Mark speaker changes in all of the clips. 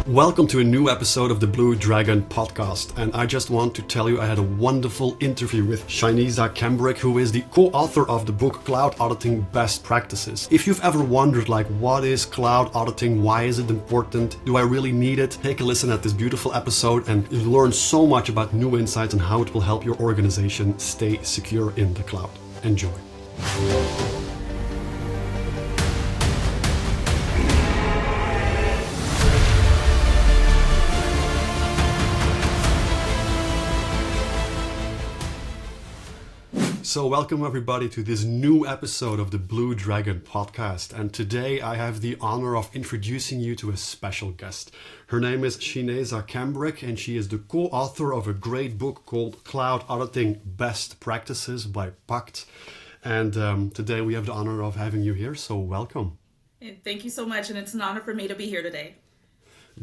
Speaker 1: Welcome to a new episode of the Blue Dragon podcast, and I just want to tell you I had a wonderful interview with Shinesa Cambric, who is the co-author of the book Cloud Auditing Best Practices. If you've ever wondered what is cloud auditing, why is it important, do I really need it, take a listen at this beautiful episode and you'll learn so much about new insights and how it will help your organization stay secure in the cloud. Enjoy. So welcome everybody to this new episode of the Blue Dragon podcast, and today I have the honor of introducing you to a special guest. Her name is Shinesa Cambric, and she is the co-author of a great book called Cloud Auditing Best Practices by PACT. And today we have the honor of having you here, so welcome.
Speaker 2: Thank you so much, and it's an honor for me to be here today.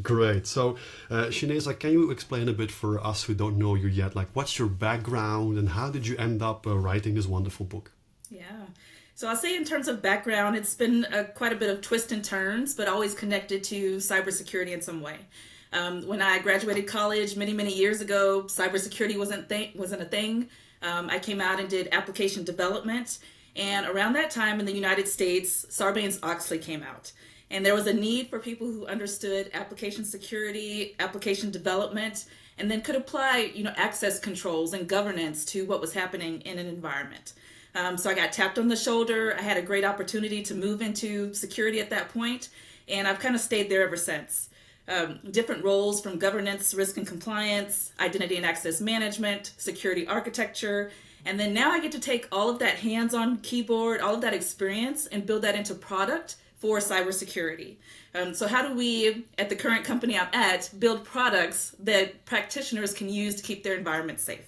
Speaker 1: Great. So, Shinesa, can you explain a bit for us who don't know you yet, what's your background and how did you end up writing this wonderful book?
Speaker 2: Yeah. So I'll say in terms of background, it's been quite a bit of twists and turns, but always connected to cybersecurity in some way. When I graduated college many years ago, cybersecurity wasn't a thing. I came out and did application development. And around that time in the United States, Sarbanes-Oxley came out. And there was a need for people who understood application security, application development, and then could apply, access controls and governance to what was happening in an environment. So I got tapped on the shoulder. I had a great opportunity to move into security at that point, and I've kind of stayed there ever since. Different roles from governance, risk and compliance, identity and access management, security architecture, and then now I get to take all of that hands-on keyboard, all of that experience, and build that into product for cybersecurity. So how do we, at the current company I'm at, build products that practitioners can use to keep their environment safe?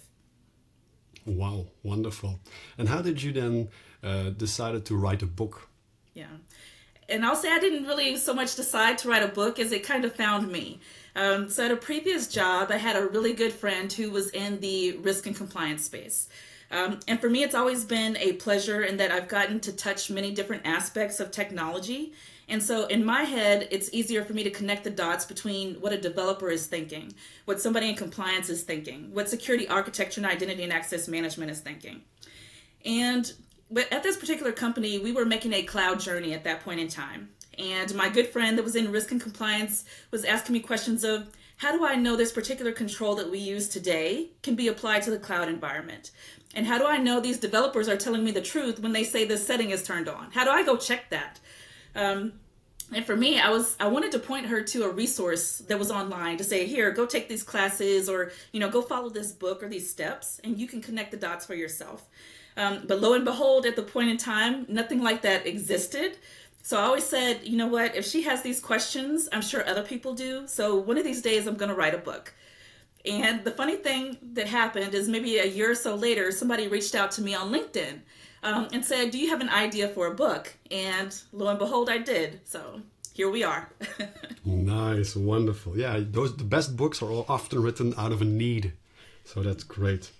Speaker 1: Wow, wonderful. And how did you then decide to write a book?
Speaker 2: Yeah. And I'll say I didn't really so much decide to write a book as it kind of found me. So at a previous job, I had a really good friend who was in the risk and compliance space. And for me, it's always been a pleasure in that I've gotten to touch many different aspects of technology. And so in my head, it's easier for me to connect the dots between what a developer is thinking, what somebody in compliance is thinking, what security architecture and identity and access management is thinking. But at this particular company, we were making a cloud journey at that point in time. And my good friend that was in risk and compliance was asking me questions of, how do I know this particular control that we use today can be applied to the cloud environment? And how do I know these developers are telling me the truth when they say this setting is turned on? How do I go check that? And for me, I wanted to point her to a resource that was online to say, here, go take these classes or, go follow this book or these steps and you can connect the dots for yourself. But lo and behold, at the point in time, nothing like that existed. So I always said, you know what, if she has these questions, I'm sure other people do. So one of these days I'm going to write a book. And the funny thing that happened is maybe a year or so later, somebody reached out to me on LinkedIn and said, do you have an idea for a book? And lo and behold, I did. So here we are.
Speaker 1: Nice, wonderful. Yeah, the best books are often written out of a need. So that's great.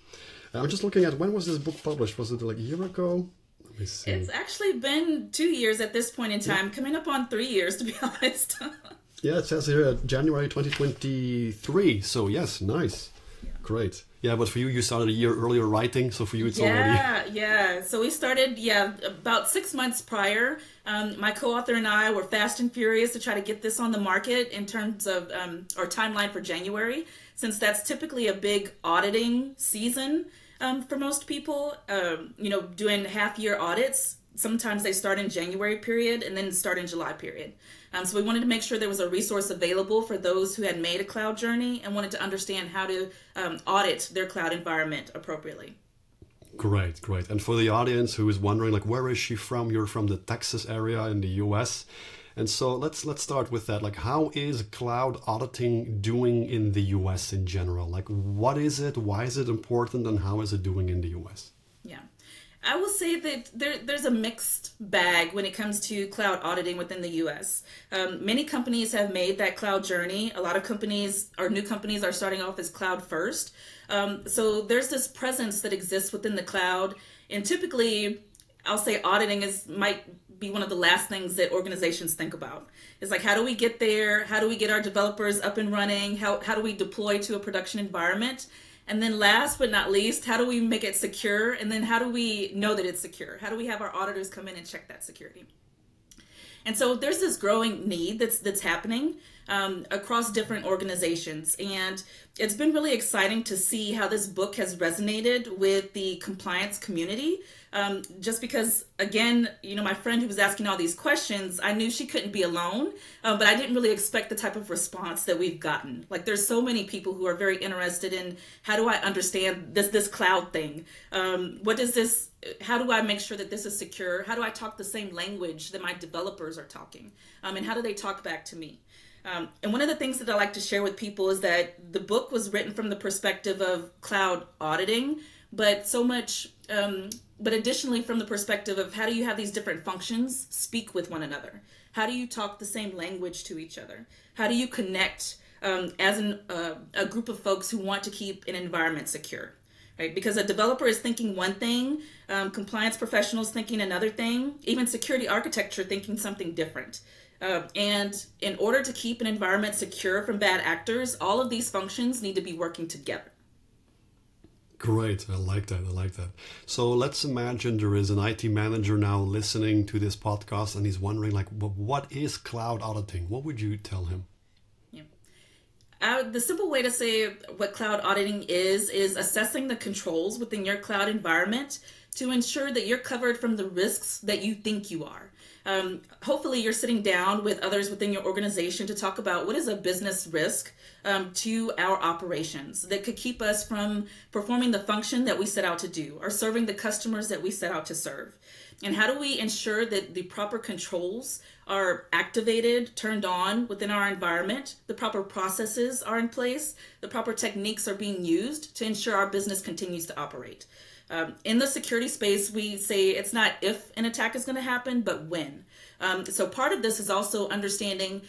Speaker 1: I'm just looking at, when was this book published? Was it a year ago? Let me see.
Speaker 2: It's actually been 2 years at this point in time, coming up on 3 years, to be honest.
Speaker 1: Yeah, it says here January 2023. So yes, nice. Yeah. Great. Yeah, but for you, you started a year earlier writing. So for you, it's already...
Speaker 2: Yeah. So we started, about 6 months prior. My co-author and I were fast and furious to try to get this on the market in terms of our timeline for January, since that's typically a big auditing season for most people. Doing half-year audits. Sometimes they start in January period and then start in July period. So we wanted to make sure there was a resource available for those who had made a cloud journey and wanted to understand how to audit their cloud environment appropriately.
Speaker 1: Great. And for the audience who is wondering, where is she from? You're from the Texas area in the US. And so let's start with that. How is cloud auditing doing in the US in general? What is it? Why is it important? And how is it doing in the US?
Speaker 2: Yeah. I will say that there's a mixed bag when it comes to cloud auditing within the U.S. Many companies have made that cloud journey. A lot of companies or new companies are starting off as cloud first. So there's this presence that exists within the cloud. And typically, I'll say auditing might be one of the last things that organizations think about. It's like, how do we get there? How do we get our developers up and running? How do we deploy to a production environment? And then last but not least, how do we make it secure? And then how do we know that it's secure? How do we have our auditors come in and check that security? And so there's this growing need that's happening across different organizations. And it's been really exciting to see how this book has resonated with the compliance community. Just because, again, my friend who was asking all these questions, I knew she couldn't be alone, but I didn't really expect the type of response that we've gotten. Like, there's so many people who are very interested in, how do I understand this cloud thing? What is this? How do I make sure that this is secure? How do I talk the same language that my developers are talking? And how do they talk back to me? And one of the things that I like to share with people is that the book was written from the perspective of cloud auditing, but additionally from the perspective of, how do you have these different functions speak with one another? How do you talk the same language to each other? How do you connect as a group of folks who want to keep an environment secure? Right? Because a developer is thinking one thing, compliance professionals thinking another thing, even security architecture thinking something different. And in order to keep an environment secure from bad actors, all of these functions need to be working together.
Speaker 1: Great. I like that. So let's imagine there is an IT manager now listening to this podcast and he's wondering, like, what is cloud auditing? What would you tell him?
Speaker 2: The simple way to say what cloud auditing is assessing the controls within your cloud environment to ensure that you're covered from the risks that you think you are. Hopefully you're sitting down with others within your organization to talk about what is a business risk to our operations that could keep us from performing the function that we set out to do or serving the customers that we set out to serve. And how do we ensure that the proper controls are activated, turned on within our environment, the proper processes are in place, the proper techniques are being used to ensure our business continues to operate. In the security space, we say it's not if an attack is going to happen, but when. So part of this is also understanding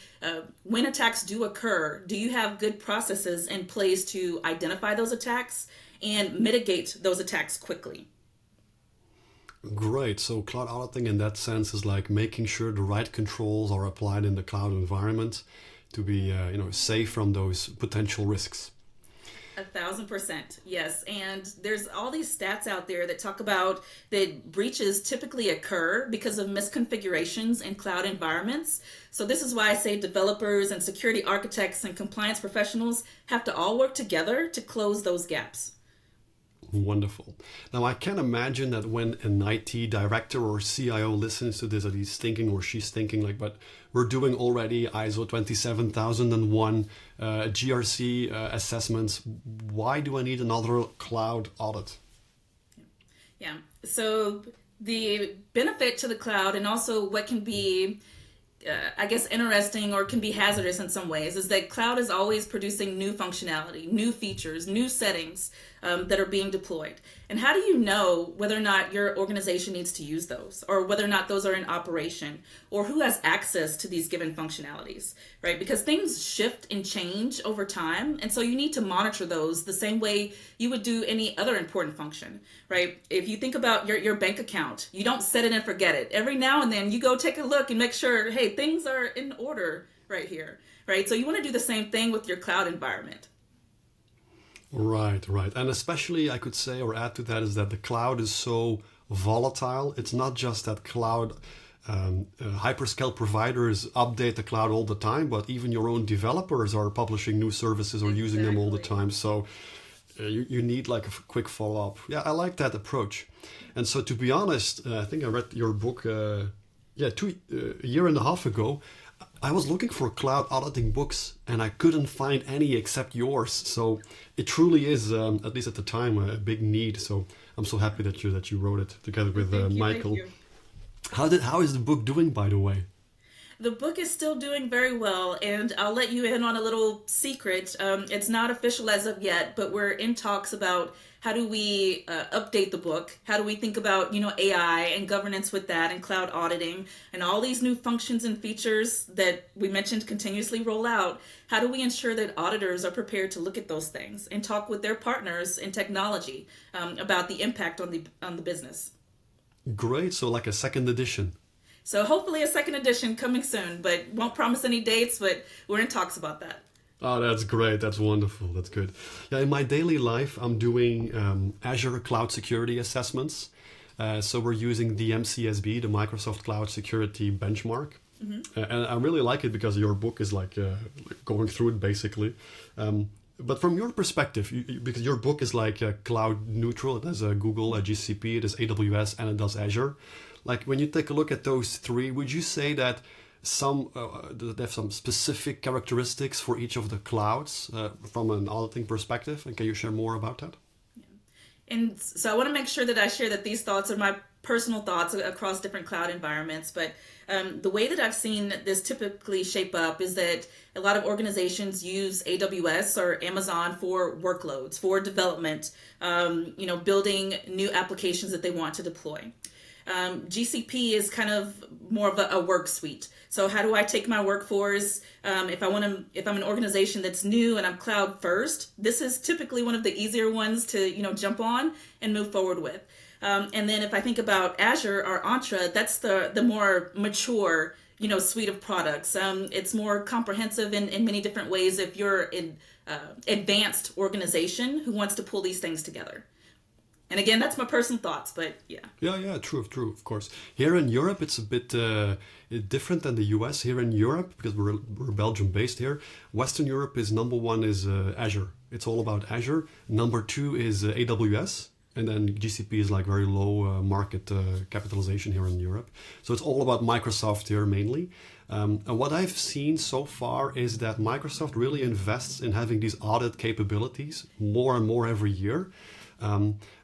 Speaker 2: when attacks do occur, do you have good processes in place to identify those attacks and mitigate those attacks quickly?
Speaker 1: Great. So cloud auditing in that sense is like making sure the right controls are applied in the cloud environment to be safe from those potential risks.
Speaker 2: 1,000%, yes. And there's all these stats out there that talk about that breaches typically occur because of misconfigurations in cloud environments. So this is why I say developers and security architects and compliance professionals have to all work together to close those gaps.
Speaker 1: Wonderful. Now, I can imagine that when an IT director or CIO listens to this, that he's thinking or she's thinking like, but we're doing already ISO 27001 GRC assessments. Why do I need another cloud audit?
Speaker 2: Yeah. So the benefit to the cloud and also what can be interesting or can be hazardous in some ways is that cloud is always producing new functionality, new features, new settings that are being deployed. And how do you know whether or not your organization needs to use those or whether or not those are in operation or who has access to these given functionalities, right? Because things shift and change over time. And so you need to monitor those the same way you would do any other important function, right? If you think about your bank account, you don't set it and forget it. Every now and then you go take a look and make sure, hey, things are in order right here, right? So you want to do the same thing with your cloud environment.
Speaker 1: Right. And especially I could say or add to that is that the cloud is so volatile. It's not just that cloud hyperscale providers update the cloud all the time, but even your own developers are publishing new services or using them all the time. So you need like a quick follow-up. Yeah, I like that approach. And so to be honest, I think I read your book a year and a half ago. I was looking for cloud auditing books and I couldn't find any except yours. So it truly is, at least at the time, a big need. So I'm so happy that you wrote it together with Michael.
Speaker 2: Thank you.
Speaker 1: How is the book doing, by the way?
Speaker 2: The book is still doing very well, and I'll let you in on a little secret. It's not official as of yet, but we're in talks about how do we update the book? How do we think about, AI and governance with that and cloud auditing and all these new functions and features that we mentioned continuously roll out? How do we ensure that auditors are prepared to look at those things and talk with their partners in technology about the impact on the business?
Speaker 1: Great. So like a second edition.
Speaker 2: So hopefully a second edition coming soon, but won't promise any dates, but we're in talks about that.
Speaker 1: Oh, that's great. That's wonderful. That's good. Yeah, in my daily life, I'm doing Azure Cloud Security assessments. So we're using the MCSB, the Microsoft Cloud Security Benchmark. And I really like it because your book is like going through it basically. But from your perspective, because your book is like cloud neutral, it has a Google, a GCP, it has AWS, and it does Azure. Like when you take a look at those three, would you say that they have some specific characteristics for each of the clouds from an auditing perspective? And can you share more about that?
Speaker 2: And so I want to make sure that I share that these thoughts are my personal thoughts across different cloud environments. But the way that I've seen this typically shape up is that a lot of organizations use AWS or Amazon for workloads, for development, building new applications that they want to deploy. GCP is kind of more of a work suite. So how do I take my workforce? If I'm an organization that's new and I'm cloud first, this is typically one of the easier ones to, jump on and move forward with. And then if I think about Azure or Entra, that's the more mature, suite of products. It's more comprehensive in many different ways if you're an advanced organization who wants to pull these things together. And again, that's my personal thoughts, but yeah.
Speaker 1: Yeah, true, of course. Here in Europe, it's a bit different than the US. Here in Europe, because we're Belgium-based here, Western Europe is number one is Azure. It's all about Azure. Number two is AWS. And then GCP is like very low market capitalization here in Europe. So it's all about Microsoft here mainly. And what I've seen so far is that Microsoft really invests in having these audit capabilities more and more every year.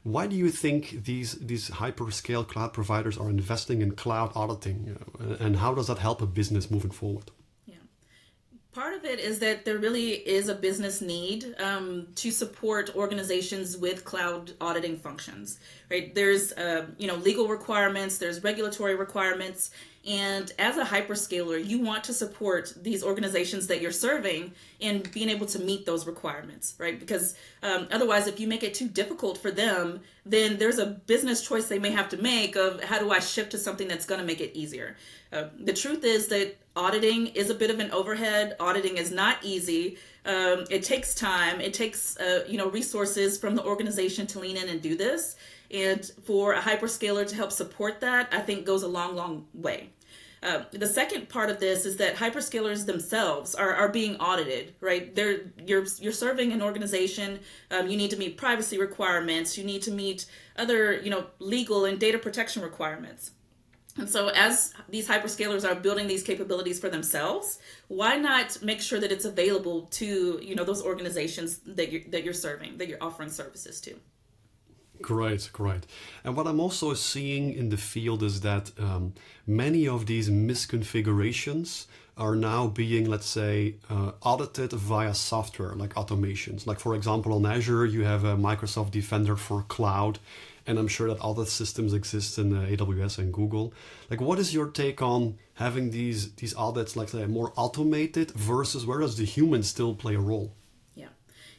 Speaker 1: Why do you think these hyperscale cloud providers are investing in cloud auditing, and how does that help a business moving forward?
Speaker 2: Yeah, part of it is that there really is a business need to support organizations with cloud auditing functions. Right? There's legal requirements, there's regulatory requirements. And as a hyperscaler, you want to support these organizations that you're serving in being able to meet those requirements, right? Because otherwise, if you make it too difficult for them, then there's a business choice they may have to make of how do I shift to something that's going to make it easier. The truth is that auditing is a bit of an overhead. Auditing is not easy. It takes time. It takes resources from the organization to lean in and do this. And for a hyperscaler to help support that, I think goes a long, long way. The second part of this is that hyperscalers themselves are being audited, right? You're serving an organization. You need to meet privacy requirements. You need to meet other, legal and data protection requirements. And so as these hyperscalers are building these capabilities for themselves, why not make sure that it's available to, those organizations that you're serving, that you're offering services to?
Speaker 1: Great. And what I'm also seeing in the field is that many of these misconfigurations are now being, let's say, audited via software, like automations. Like, for example, on Azure, you have a Microsoft Defender for Cloud, and I'm sure that other systems exist in AWS and Google. Like, what is your take on having these audits, like, say, more automated versus where does the human still play a role?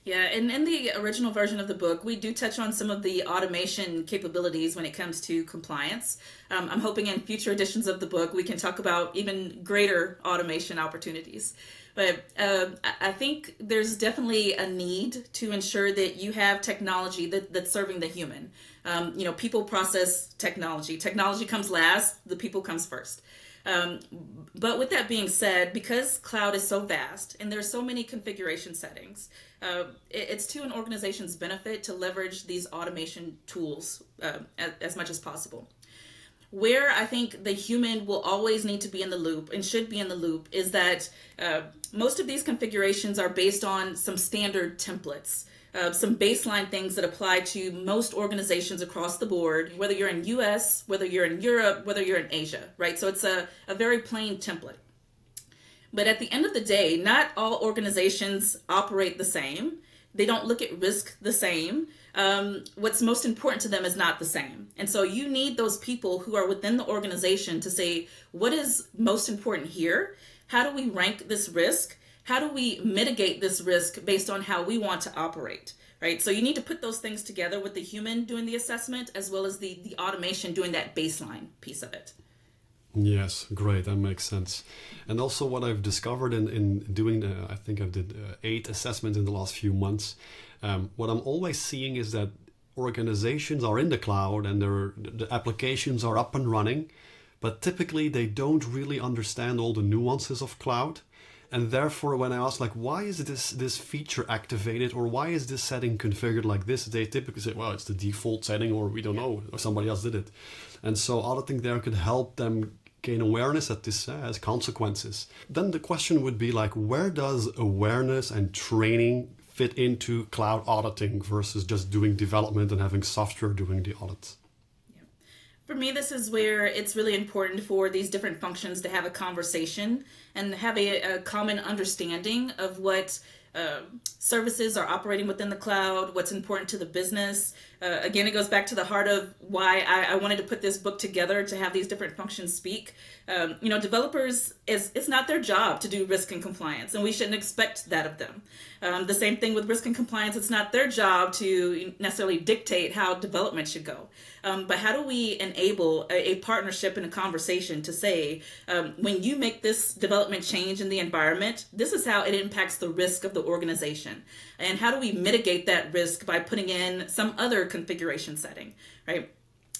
Speaker 2: Yeah, and in the original version of the book, we do touch on some of the automation capabilities when it comes to compliance. I'm hoping in future editions of the book, we can talk about even greater automation opportunities. But I think there's definitely a need to ensure that you have technology that's serving the human. People process technology. Technology comes last, the people comes first. But with that being said, because cloud is so vast and there's so many configuration settings, it's to an organization's benefit to leverage these automation tools as much as possible. Where I think the human will always need to be in the loop and should be in the loop is that most of these configurations are based on some standard templates. Some baseline things that apply to most organizations across the board, whether you're in US, whether you're in Europe, whether you're in Asia, right? So it's a very plain template. But at the end of the day, not all organizations operate the same. They don't look at risk the same. What's most important to them is not the same. And so you need those people who are within the organization to say, what is most important here? How do we rank this risk? How do we mitigate this risk based on how we want to operate, right? So you need to put those things together with the human doing the assessment as well as the automation doing that baseline piece of it.
Speaker 1: Yes, great. That makes sense. And also, what I've discovered in doing, I think I did 8 assessments in the last few months. What I'm always seeing is that organizations are in the cloud and the applications are up and running, but typically they don't really understand all the nuances of cloud. And therefore, when I ask, like, why is this feature activated, or why is this setting configured like this, they typically say, well, it's the default setting, or we don't know, or somebody else did it. And so auditing there could help them gain awareness that this has consequences. Then the question would be like, where does awareness and training fit into cloud auditing versus just doing development and having software doing the audits?
Speaker 2: For me, this is where it's really important for these different functions to have a conversation and have a common understanding of what services are operating within the cloud, what's important to the business. Again, it goes back to the heart of why I wanted to put this book together, to have these different functions speak. Developers, it's not their job to do risk and compliance, and we shouldn't expect that of them. The same thing with risk and compliance. It's not their job to necessarily dictate how development should go. But how do we enable a partnership and a conversation to say, when you make this development change in the environment, this is how it impacts the risk of the organization. And how do we mitigate that risk by putting in some other configuration setting, right?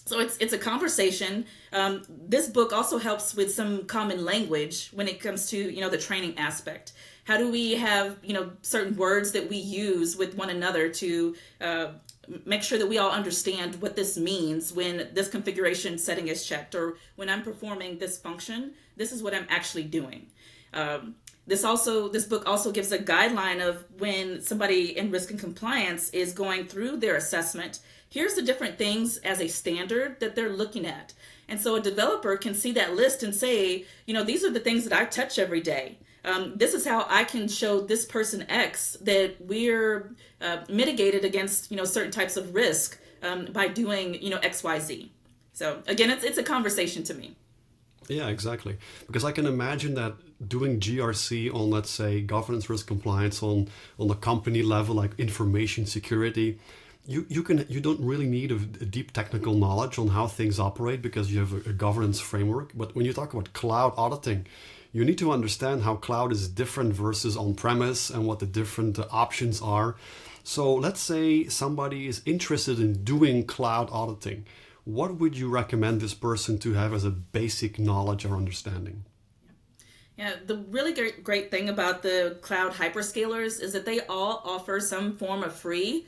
Speaker 2: So it's a conversation. This book also helps with some common language when it comes to, the training aspect. How do we have, certain words that we use with one another to make sure that we all understand what this means when this configuration setting is checked, or when I'm performing this function, this is what I'm actually doing. This book also gives a guideline of when somebody in risk and compliance is going through their assessment. Here's the different things as a standard that they're looking at. And so a developer can see that list and say, these are the things that I touch every day. This is how I can show this person X that we're mitigated against, certain types of risk by doing, X, Y, Z. So again, it's a conversation to me.
Speaker 1: Yeah, exactly. Because I can imagine that doing GRC on, let's say, governance, risk, compliance on the company level, like information security, you don't really need a deep technical knowledge on how things operate because you have a governance framework. But when you talk about cloud auditing, you need to understand how cloud is different versus on-premise and what the different options are. So let's say somebody is interested in doing cloud auditing. What would you recommend this person to have as a basic knowledge or understanding?
Speaker 2: Yeah, the really great thing about the cloud hyperscalers is that they all offer some form of free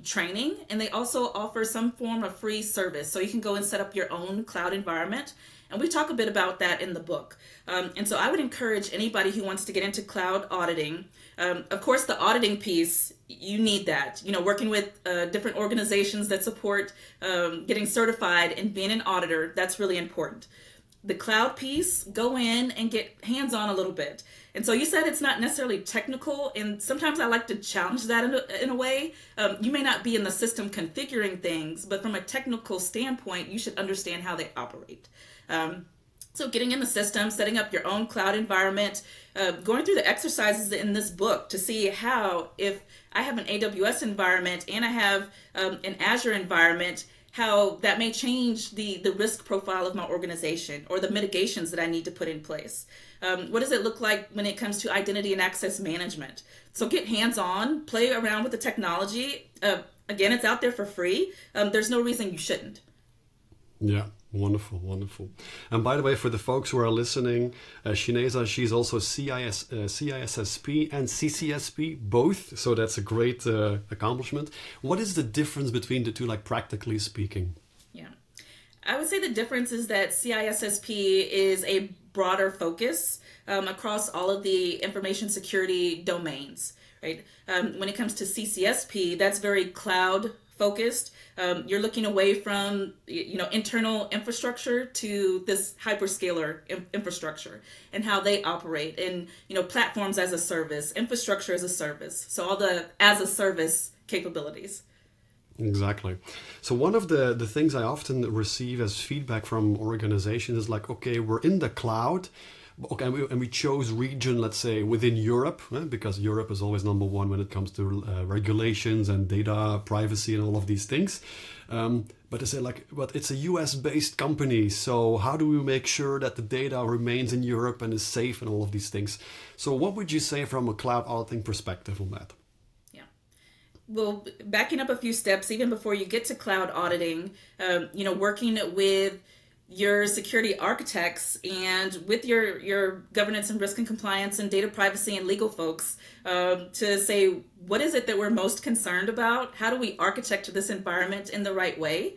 Speaker 2: training, and they also offer some form of free service. So you can go and set up your own cloud environment. And we talk a bit about that in the book. And so I would encourage anybody who wants to get into cloud auditing. Of course, the auditing piece, you need that. Working with different organizations that support getting certified and being an auditor, that's really important. The cloud piece, go in and get hands-on a little bit. And so you said it's not necessarily technical, and sometimes I like to challenge that in a way. You may not be in the system configuring things, but from a technical standpoint, you should understand how they operate. So getting in the system, setting up your own cloud environment, going through the exercises in this book to see how, if I have an AWS environment and I have an Azure environment, how that may change the risk profile of my organization or the mitigations that I need to put in place. What does it look like when it comes to identity and access management? So get hands-on, play around with the technology. Again, it's out there for free. There's no reason you shouldn't.
Speaker 1: Yeah, wonderful, wonderful. And by the way, for the folks who are listening, Shinesa, she's also CISSP and CCSP, both. So that's a great accomplishment. What is the difference between the two, like practically speaking?
Speaker 2: Yeah, I would say the difference is that CISSP is a broader focus across all of the information security domains, right? When it comes to CCSP, that's very cloud focused. You're looking away from internal infrastructure to this hyperscaler infrastructure and how they operate, and platforms as a service, infrastructure as a service. So all the as a service capabilities.
Speaker 1: Exactly. So one of the things I often receive as feedback from organizations is like, okay, we're in the cloud, Okay, and we chose region, let's say, within Europe, because Europe is always number one when it comes to regulations and data privacy and all of these things. But they say but it's a US-based company, so how do we make sure that the data remains in Europe and is safe and all of these things? So what would you say from a cloud auditing perspective on that?
Speaker 2: Well, backing up a few steps, even before you get to cloud auditing, working with your security architects and with your governance and risk and compliance and data privacy and legal folks to say, what is it that we're most concerned about? How do we architect this environment in the right way?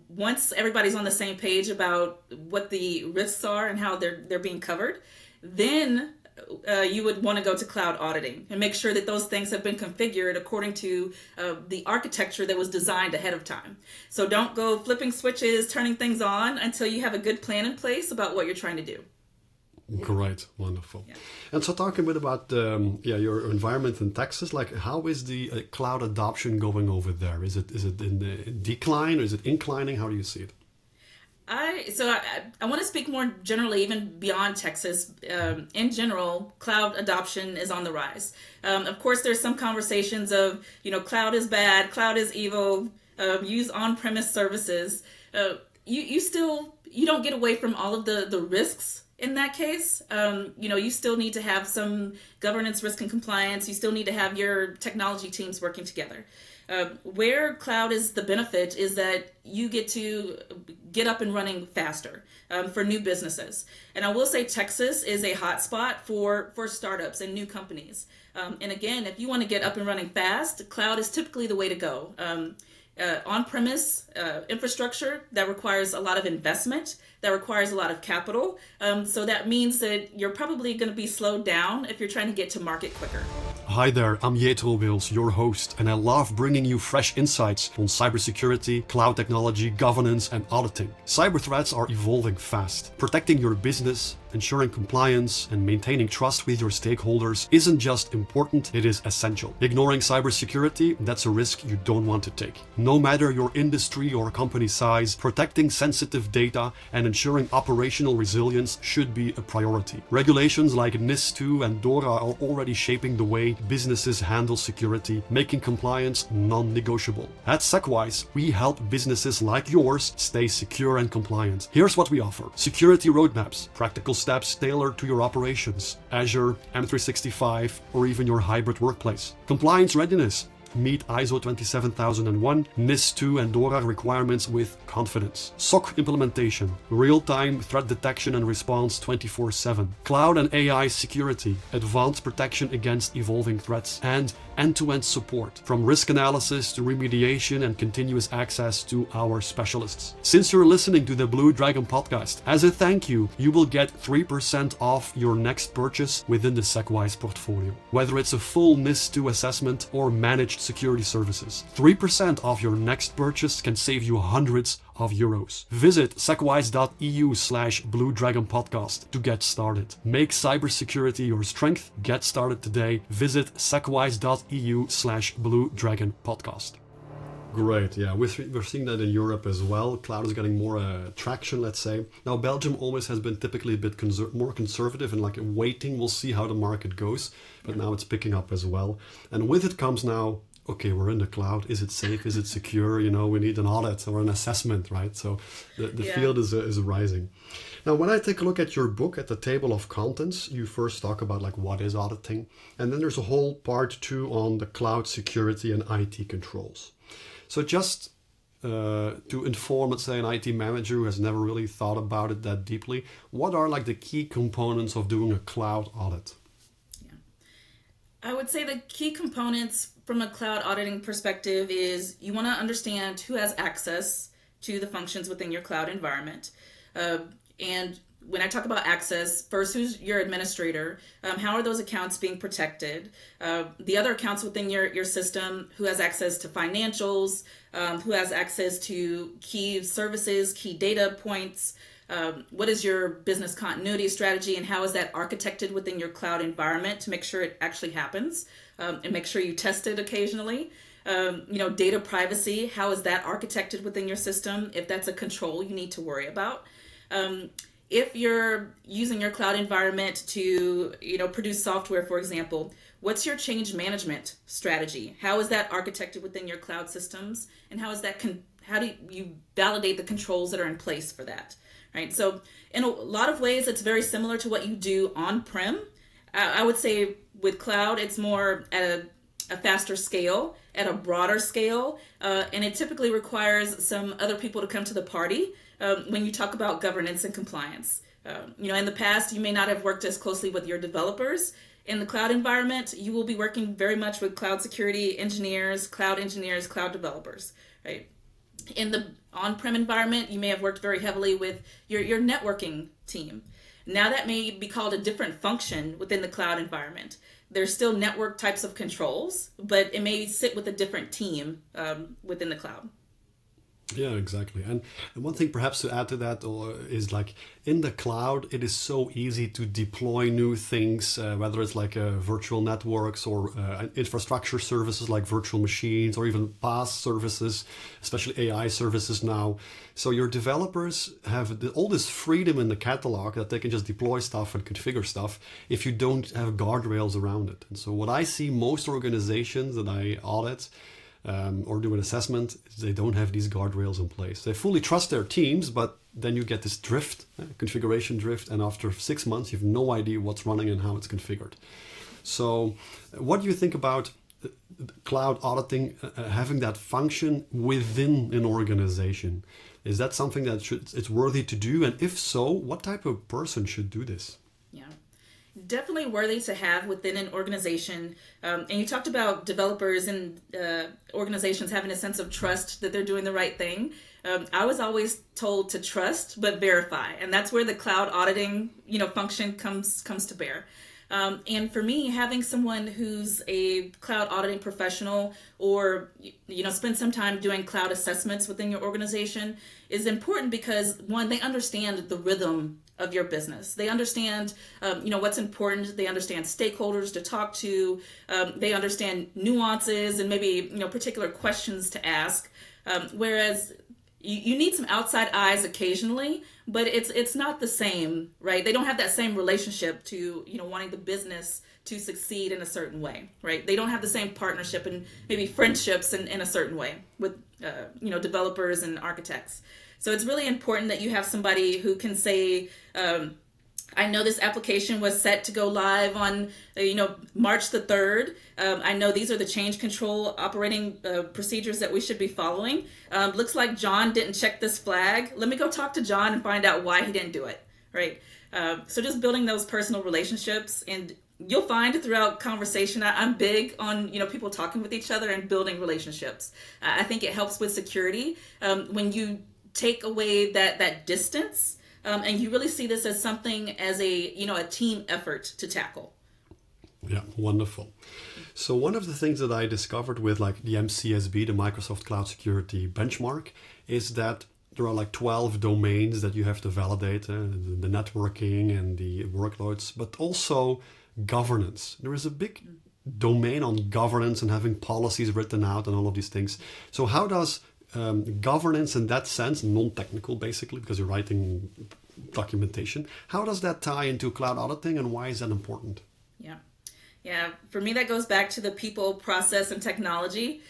Speaker 2: Once everybody's on the same page about what the risks are and how they're being covered, then you would want to go to cloud auditing and make sure that those things have been configured according to the architecture that was designed ahead of time. So don't go flipping switches, turning things on until you have a good plan in place about what you're trying to do.
Speaker 1: Great, wonderful. Yeah. And so talking a bit about your environment in Texas, how is the cloud adoption going over there? Is it in the decline or is it inclining? How do you see it?
Speaker 2: I want to speak more generally, even beyond Texas. In general, cloud adoption is on the rise. Of course, there's some conversations of, cloud is bad, cloud is evil, use on-premise services. You don't get away from all of the risks in that case. You still need to have some governance, risk, and compliance. You still need to have your technology teams working together. Where cloud is the benefit is that you get to get up and running faster for new businesses. And I will say Texas is a hotspot for startups and new companies. And again, if you want to get up and running fast, cloud is typically the way to go. On-premise infrastructure, that requires a lot of investment, that requires a lot of capital. So that means that you're probably going to be slowed down if you're trying to get to market quicker.
Speaker 1: Hi there, I'm Jetro Wils, your host, and I love bringing you fresh insights on cybersecurity, cloud technology, governance, and auditing. Cyber threats are evolving fast. Protecting your business, ensuring compliance, and maintaining trust with your stakeholders isn't just important, it is essential. Ignoring cybersecurity, that's a risk you don't want to take. No matter your industry or company size, protecting sensitive data and ensuring operational resilience should be a priority. Regulations like NIS2 and DORA are already shaping the way businesses handle security, making compliance non-negotiable. At SecWise, we help businesses like yours stay secure and compliant. Here's what we offer: security roadmaps, practical steps tailored to your operations, Azure, M365, or even your hybrid workplace. Compliance readiness. Meet ISO 27001, NIS2 and DORA requirements with confidence. SOC implementation, real-time threat detection and response 24/7. Cloud and AI security, advanced protection against evolving threats, and end-to-end support, from risk analysis to remediation and continuous access to our specialists. Since you're listening to the Blue Dragon podcast, as a thank you, you will get 3% off your next purchase within the SecWise portfolio. Whether it's a full NIS2 assessment or managed security services, 3% off your next purchase can save you hundreds of euros. Visit secwise.eu/Blue Dragon podcast to get started. Make cybersecurity your strength. Get started today. Visit secwise.eu/Blue Dragon podcast. Great, yeah, we're seeing that in Europe as well. Cloud is getting more traction, let's say. Now, Belgium always has been typically a bit more conservative and waiting. We'll see how the market goes, but now it's picking up as well. And with it comes now, okay, we're in the cloud. Is it safe? Is it secure? We need an audit or an assessment, right? So the field is rising. Now, when I take a look at your book, at the table of contents, you first talk about what is auditing. And then there's a whole part 2 on the cloud security and IT controls. So just to inform, let's say, an IT manager who has never really thought about it that deeply, what are the key components of doing a cloud audit?
Speaker 2: I would say the key components from a cloud auditing perspective is you want to understand who has access to the functions within your cloud environment. And when I talk about access, first, who's your administrator? How are those accounts being protected? The other accounts within your system, who has access to financials, who has access to key services, key data points? What is your business continuity strategy, and how is that architected within your cloud environment to make sure it actually happens, and make sure you test it occasionally? Data privacy, how is that architected within your system? If that's a control you need to worry about. if you're using your cloud environment to, produce software, for example, what's your change management strategy? How is that architected within your cloud systems? And how is that how do you validate the controls that are in place for that? Right? So in a lot of ways, it's very similar to what you do on-prem. I would say with cloud, it's more at a faster scale, at a broader scale, and it typically requires some other people to come to the party when you talk about governance and compliance. In the past, you may not have worked as closely with your developers. In the cloud environment, you will be working very much with cloud security engineers, cloud developers, right? In the on-prem environment, you may have worked very heavily with your networking team. Now that may be called a different function within the cloud environment. There's still network types of controls, but it may sit with a different team within the cloud.
Speaker 1: Yeah, exactly. And one thing perhaps to add to that is like in the cloud, it is so easy to deploy new things, whether it's like virtual networks or infrastructure services like virtual machines or even PaaS services, especially AI services now. So your developers have all this freedom in the catalog that they can just deploy stuff and configure stuff if you don't have guardrails around it. And so what I see most organizations that I audit or do an assessment, they don't have these guardrails in place. They fully trust their teams, but then you get this drift, configuration drift, and after 6 months, you have no idea what's running and how it's configured. So what do you think about cloud auditing having that function within an organization? Is that something that it's worthy to do? And if so, what type of person should do this?
Speaker 2: Yeah. Definitely worthy to have within an organization. And you talked about developers and organizations having a sense of trust that they're doing the right thing. I was always told to trust but verify, and that's where the cloud auditing function comes to bear. And for me, having someone who's a cloud auditing professional or spend some time doing cloud assessments within your organization is important because, one, they understand the rhythm of your business. They understand, what's important. They understand stakeholders to talk to. They understand nuances and maybe, particular questions to ask. Whereas you need some outside eyes occasionally, but it's not the same, right? They don't have that same relationship to, wanting the business to succeed in a certain way, right? They don't have the same partnership and maybe friendships in a certain way with, developers and architects. So it's really important that you have somebody who can say, I know this application was set to go live on, March the 3rd. I know these are the change control operating procedures that we should be following. Looks like John didn't check this flag. Let me go talk to John and find out why he didn't do it, right? So just building those personal relationships, and you'll find throughout conversation, I'm big on, people talking with each other and building relationships. I think it helps with security when you take away that distance. And you really see this as something as a team effort to tackle.
Speaker 1: Yeah, wonderful. So one of the things that I discovered with like the MCSB, the Microsoft Cloud Security Benchmark, is that there are like 12 domains that you have to validate, the networking and the workloads, but also governance. There is a big domain on governance and having policies written out and all of these things. So how does governance in that sense, non-technical basically, because you're writing documentation, how does that tie into cloud auditing and why is that important?
Speaker 2: Yeah. For me, that goes back to the people, process, and technology.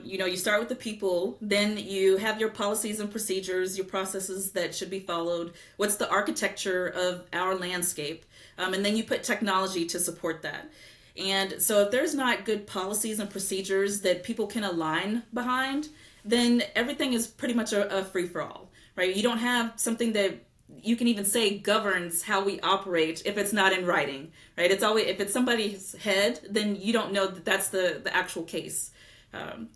Speaker 2: You start with the people, then you have your policies and procedures, your processes that should be followed. What's the architecture of our landscape? And then you put technology to support that. And so if there's not good policies and procedures that people can align behind, then everything is pretty much a free-for-all, right? You don't have something that you can even say governs how we operate if it's not in writing, right? It's always, if it's somebody's head, then you don't know that that's the actual case,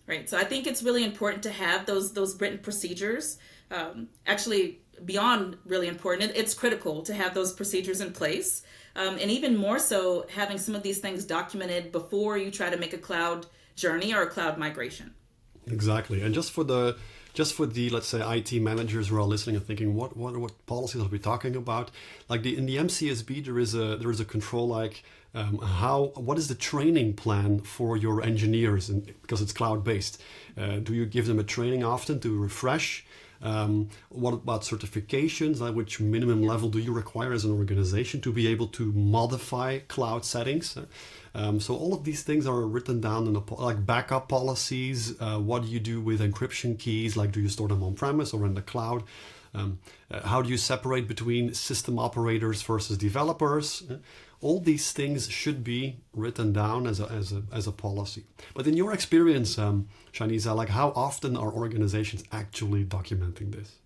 Speaker 2: right? So I think it's really important to have those written procedures. Actually, beyond really important, it's critical to have those procedures in place. And even more so, having some of these things documented before you try to make a cloud journey or a cloud migration.
Speaker 1: Exactly. And just for the let's say IT managers who are listening and thinking what policies are we talking about, like in the MCSB there is a control like what is the training plan for your engineers, and because it's cloud based, do you give them a training often to refresh What about certifications? Like which minimum level do you require as an organization to be able to modify cloud settings? So all of these things are written down in like backup policies. What do you do with encryption keys? Like, do you store them on premise or in the cloud? How do you separate between system operators versus developers? All these things should be written down as a policy. But in your experience, Shinesa, like how often are organizations actually documenting this?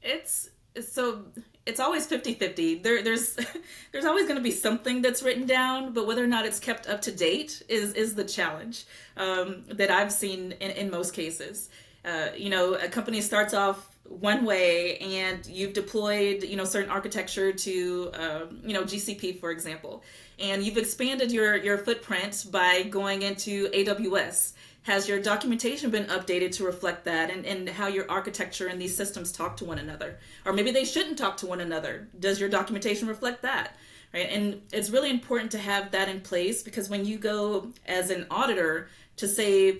Speaker 2: It's always 50-50. There's always going to be something that's written down, but whether or not it's kept up to date is the challenge that I've seen in most cases. A company starts off one way and you've deployed, certain architecture to, GCP, for example, and you've expanded your footprint by going into AWS. Has your documentation been updated to reflect that and how your architecture and these systems talk to one another? Or maybe they shouldn't talk to one another. Does your documentation reflect that? Right? And it's really important to have that in place, because when you go as an auditor to say,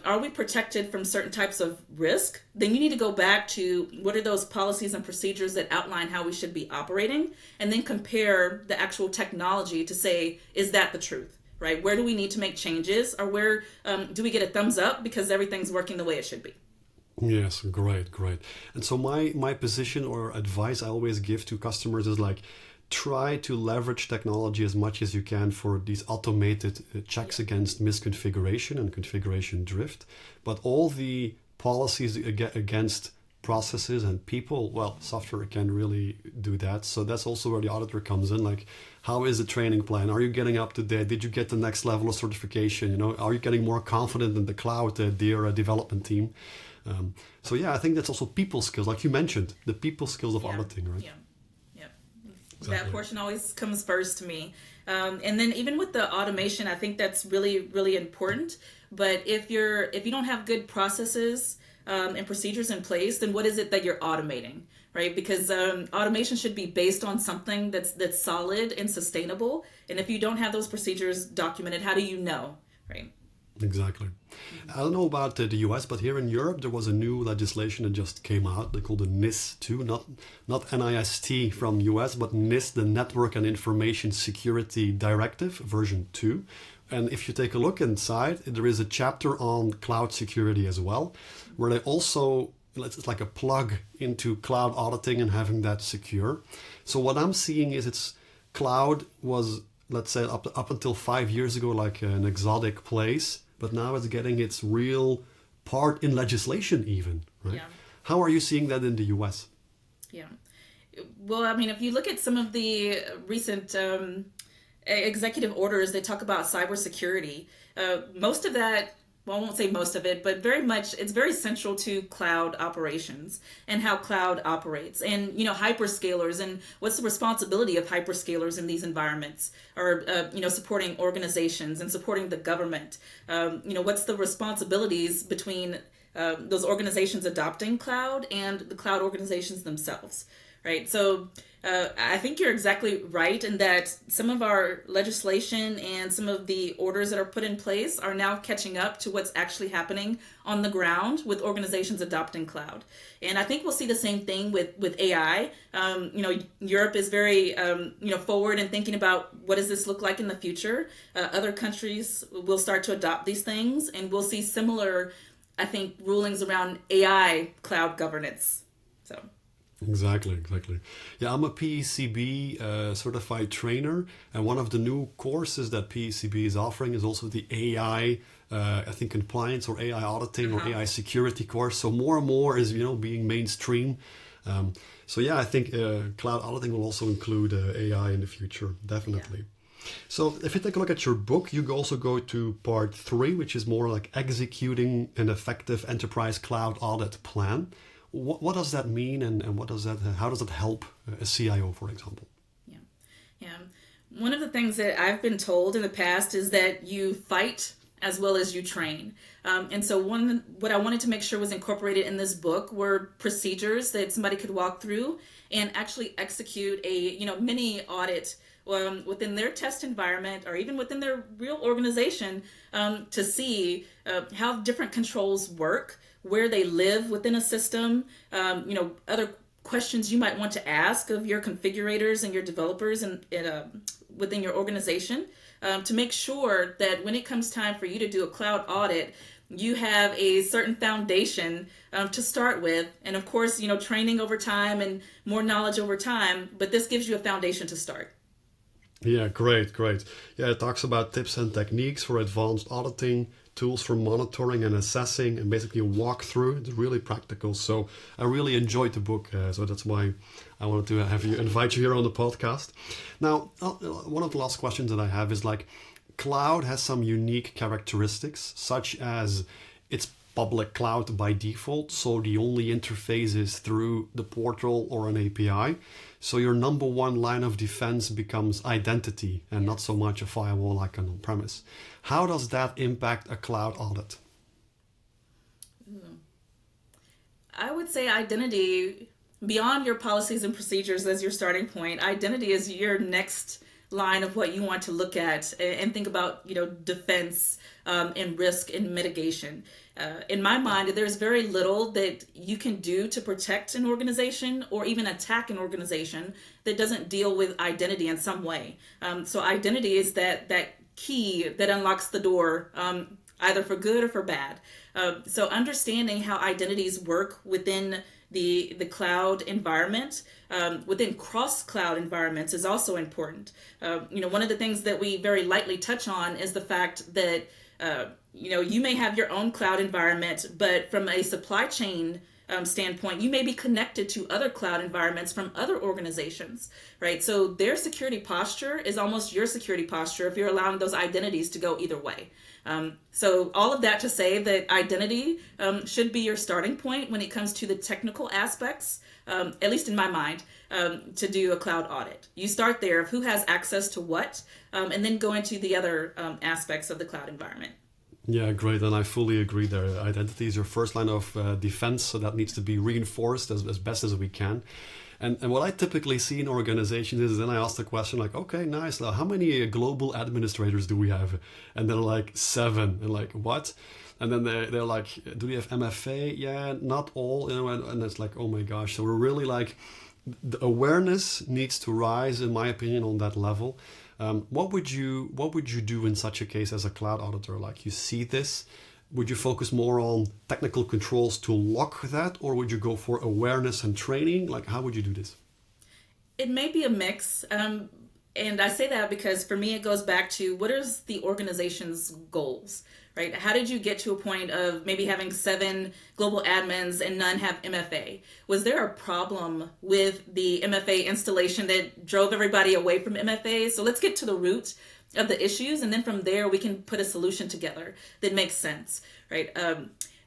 Speaker 2: are we protected from certain types of risk? Then you need to go back to what are those policies and procedures that outline how we should be operating, and then compare the actual technology to say, is that the truth, right? Where do we need to make changes, or where do we get a thumbs up because everything's working the way it should be?
Speaker 1: Yes, great. And so my position or advice I always give to customers is like, try to leverage technology as much as you can for these automated checks against misconfiguration and configuration drift. But all the policies against processes and people, well, software can really do that. So that's also where the auditor comes in. Like, how is the training plan? Are you getting up to date? Did you get the next level of certification? Are you getting more confident in the cloud, dear development team? So yeah, I think that's also people skills, like you mentioned, the people skills of auditing, right?
Speaker 2: Yeah. Exactly. That portion always comes first to me. And then even with the automation, I think that's really, really important. But if you don't have good processes and procedures in place, then what is it that you're automating, right? Because automation should be based on something that's solid and sustainable. And if you don't have those procedures documented, how do you know, right?
Speaker 1: Exactly. I don't know about the US, but here in Europe, there was a new legislation that just came out. They called it NIS2, not NIST from US, but NIS, the Network and Information Security Directive, version 2. And if you take a look inside, there is a chapter on cloud security as well, where they also, it's like a plug into cloud auditing and having that secure. So what I'm seeing is cloud was, let's say, up until 5 years ago, like an exotic place. But now it's getting its real part in legislation even, right?
Speaker 2: Yeah.
Speaker 1: How are you seeing that in the US?
Speaker 2: Yeah. Well, I mean, if you look at some of the recent executive orders, they talk about cybersecurity. Most of that, well, I won't say most of it, but very much, it's very central to cloud operations and how cloud operates, and hyperscalers, and what's the responsibility of hyperscalers in these environments, or supporting organizations and supporting the government. What's the responsibilities between those organizations adopting cloud and the cloud organizations themselves, right? So I think you're exactly right in that some of our legislation and some of the orders that are put in place are now catching up to what's actually happening on the ground with organizations adopting cloud. And I think we'll see the same thing with AI. Europe is very, forward in thinking about what does this look like in the future. Other countries will start to adopt these things, and we'll see similar, I think, rulings around AI cloud governance. So.
Speaker 1: Exactly. Yeah, I'm a PECB certified trainer, and one of the new courses that PECB is offering is also the AI, I think, compliance or AI auditing or AI security course. So more and more is being mainstream. So yeah, I think cloud auditing will also include AI in the future, definitely. Yeah. So if you take a look at your book, you also go to part 3, which is more like executing an effective enterprise cloud audit plan. What does that mean, and how does it help a CIO, for example?
Speaker 2: Yeah. One of the things that I've been told in the past is that you fight as well as you train. And so what I wanted to make sure was incorporated in this book were procedures that somebody could walk through and actually execute a mini audit within their test environment or even within their real organization to see how different controls work where they live within a system, other questions you might want to ask of your configurators and your developers and within your organization, to make sure that when it comes time for you to do a cloud audit, you have a certain foundation to start with. And of course, training over time and more knowledge over time, but this gives you a foundation to start.
Speaker 1: Yeah, great. Yeah, it talks about tips and techniques for advanced auditing, tools for monitoring and assessing, and basically a walkthrough. It's really practical. So I really enjoyed the book. So that's why I wanted to invite you here on the podcast. Now, one of the last questions that I have is like, cloud has some unique characteristics, such as it's public cloud by default, so the only interface is through the portal or an API. So your number one line of defense becomes identity and not so much a firewall like an on-premise. How does that impact a cloud audit?
Speaker 2: I would say identity, beyond your policies and procedures as your starting point, identity is your next line of what you want to look at and think about, defense and risk and mitigation. In my mind, there's very little that you can do to protect an organization or even attack an organization that doesn't deal with identity in some way. So identity is that key that unlocks the door, either for good or for bad. So understanding how identities work within the cloud environment, within cross-cloud environments, is also important. One of the things that we very lightly touch on is the fact that you may have your own cloud environment, but from a supply chain standpoint, you may be connected to other cloud environments from other organizations, right? So their security posture is almost your security posture if you're allowing those identities to go either way. So all of that to say that identity should be your starting point when it comes to the technical aspects, at least in my mind, to do a cloud audit. You start there of who has access to what, and then go into the other aspects of the cloud environment.
Speaker 1: Yeah, great. And I fully agree there. Identity is your first line of defense, so that needs to be reinforced as best as we can. And what I typically see in organizations is then I ask the question like, okay, nice. How many global administrators do we have? And they're like 7. And like, what? And then they're like, do we have MFA? Yeah, not all. And it's like, oh my gosh. So we're really like, the awareness needs to rise, in my opinion, on that level. What would you do in such a case as a cloud auditor? Like, you see this, would you focus more on technical controls to lock that, or would you go for awareness and training? Like, how would you do this?
Speaker 2: It may be a mix. And I say that because for me, it goes back to what is the organization's goals, right? How did you get to a point of maybe having 7 global admins and none have MFA? Was there a problem with the MFA installation that drove everybody away from MFA? So let's get to the root of the issues, and then from there we can put a solution together that makes sense, right?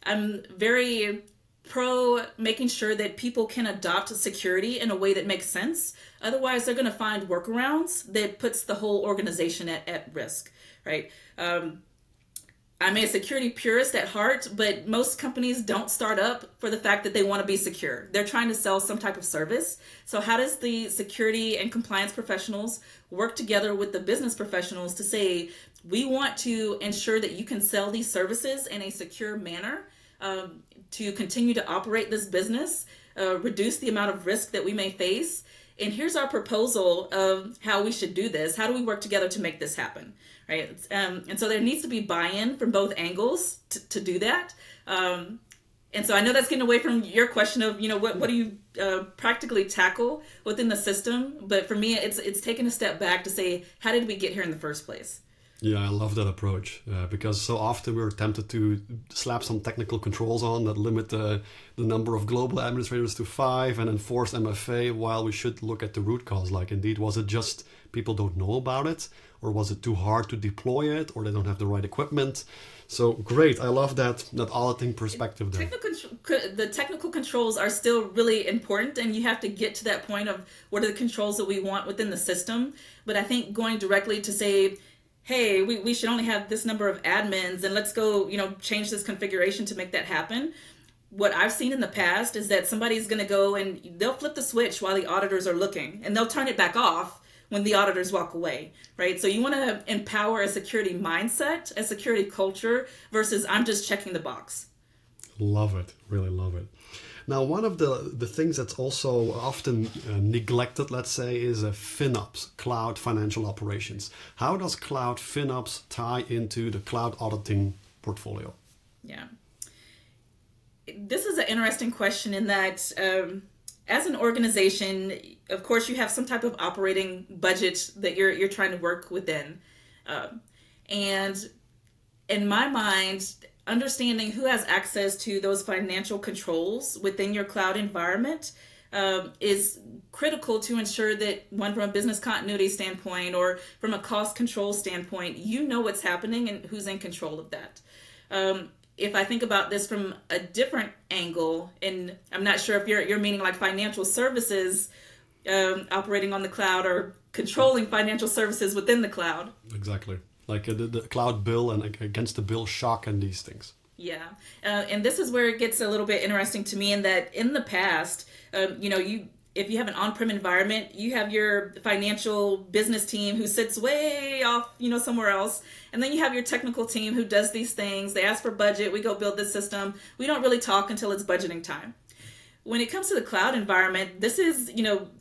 Speaker 2: I'm very pro making sure that people can adopt security in a way that makes sense. Otherwise, they're going to find workarounds that puts the whole organization at risk, right? I'm a security purist at heart, but most companies don't start up for the fact that they want to be secure. They're trying to sell some type of service. So how does the security and compliance professionals work together with the business professionals to say, we want to ensure that you can sell these services in a secure manner, to continue to operate this business, reduce the amount of risk that we may face. And here's our proposal of how we should do this. How do we work together to make this happen, right? And so there needs to be buy-in from both angles to do that. And so I know that's getting away from your question of, what do you practically tackle within the system? But for me, it's taking a step back to say, how did we get here in the first place?
Speaker 1: Yeah, I love that approach because so often we're tempted to slap some technical controls on that limit the number of global administrators to 5 and enforce MFA, while we should look at the root cause. Like, indeed, was it just people don't know about it, or was it too hard to deploy it, or they don't have the right equipment? So great, I love that auditing perspective there.
Speaker 2: The technical controls are still really important, and you have to get to that point of what are the controls that we want within the system. But I think going directly to say, hey, we should only have this number of admins and let's go, change this configuration to make that happen. What I've seen in the past is that somebody's going to go and they'll flip the switch while the auditors are looking, and they'll turn it back off when the auditors walk away, right? So you want to empower a security mindset, a security culture, versus I'm just checking the box.
Speaker 1: Love it. Really love it. Now, one of the things that's also often neglected, let's say, is FinOps, Cloud Financial Operations. How does Cloud FinOps tie into the cloud auditing portfolio?
Speaker 2: Yeah. This is an interesting question in that as an organization, of course, you have some type of operating budget that you're trying to work within. And in my mind, understanding who has access to those financial controls within your cloud environment is critical to ensure that, one, from a business continuity standpoint or from a cost control standpoint, you know what's happening and who's in control of that. If I think about this from a different angle, and I'm not sure if you're meaning like financial services operating on the cloud or controlling financial services within the cloud.
Speaker 1: Exactly. Like the cloud bill and against the bill shock and these things.
Speaker 2: Yeah. And this is where it gets a little bit interesting to me in that in the past, if you have an on-prem environment, you have your financial business team who sits way off, somewhere else. And then you have your technical team who does these things. They ask for budget. We go build this system. We don't really talk until it's budgeting time. When it comes to the cloud environment, this is,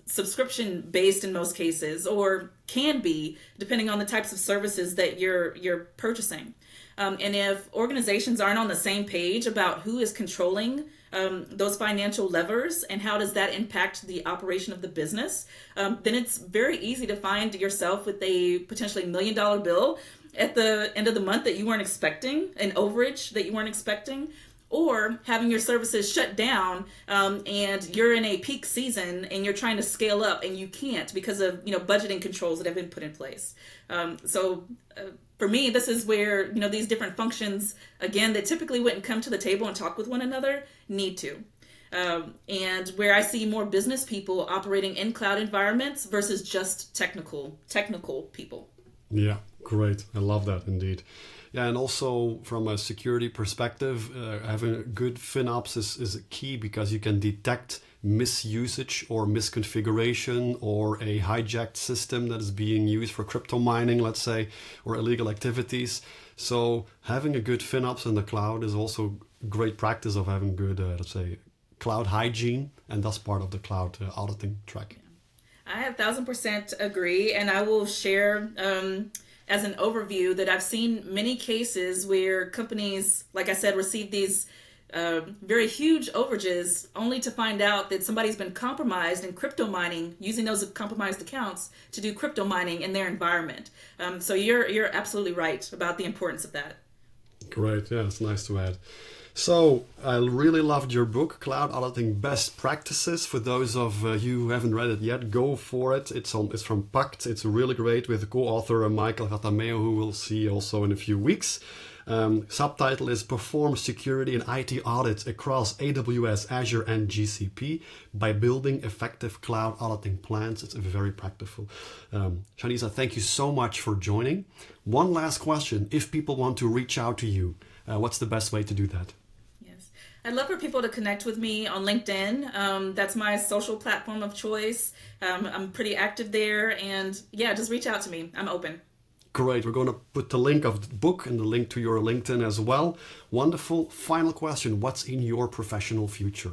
Speaker 2: subscription based in most cases, or can be, depending on the types of services that you're purchasing. And if organizations aren't on the same page about who is controlling those financial levers and how does that impact the operation of the business, then it's very easy to find yourself with a potentially $1 million bill at the end of the month that you weren't expecting, an overage that you weren't expecting, or having your services shut down and you're in a peak season and you're trying to scale up and you can't because of budgeting controls that have been put in place. So for me, this is where these different functions, again, that typically wouldn't come to the table and talk with one another, need to. And where I see more business people operating in cloud environments versus just technical people.
Speaker 1: Yeah, great. I love that indeed. Yeah, and also from a security perspective, having a good FinOps is a key because you can detect misusage or misconfiguration or a hijacked system that is being used for crypto mining, let's say, or illegal activities. So having a good FinOps in the cloud is also great practice of having good, let's say, cloud hygiene, and that's part of the cloud auditing track.
Speaker 2: I 1,000% agree, and I will share as an overview that I've seen many cases where companies, like I said, receive these very huge overages only to find out that somebody's been compromised in crypto mining, using those compromised accounts to do crypto mining in their environment. So you're absolutely right about the importance of that. Great.
Speaker 1: Yeah, it's nice to add. So I really loved your book, Cloud Auditing Best Practices. For those of you who haven't read it yet, go for it. It's from Pact. It's really great with co-author Michael Ratameo, who we'll see also in a few weeks. Subtitle is Perform Security and IT Audits Across AWS, Azure and GCP by Building Effective Cloud Auditing Plans. It's very practical. Shinesa, thank you so much for joining. One last question. If people want to reach out to you, what's the best way to do that?
Speaker 2: I'd love for people to connect with me on LinkedIn. That's my social platform of choice. I'm pretty active there, and just reach out to me. I'm open.
Speaker 1: Great. We're going to put the link of the book and the link to your LinkedIn as well. Wonderful. Final question. What's in your professional future?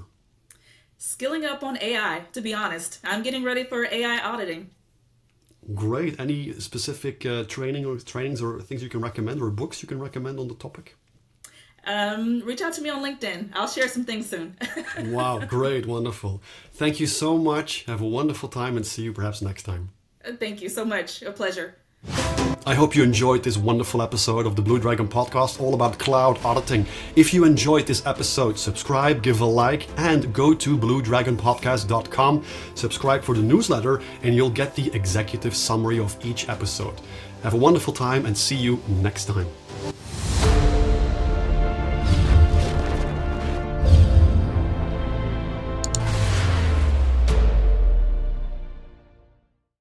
Speaker 2: Skilling up on AI, to be honest. I'm getting ready for AI auditing.
Speaker 1: Great. Any specific trainings or things you can recommend or books you can recommend on the topic?
Speaker 2: Reach out to me on LinkedIn. I'll share some things soon.
Speaker 1: Wow, great, wonderful. Thank you so much. Have a wonderful time and see you perhaps next time.
Speaker 2: Thank you so much. A pleasure.
Speaker 1: I hope you enjoyed this wonderful episode of the Blue Dragon podcast all about cloud auditing. If you enjoyed this episode, subscribe, give a like, and go to bluedragonpodcast.com. Subscribe for the newsletter and you'll get the executive summary of each episode. Have a wonderful time and see you next time.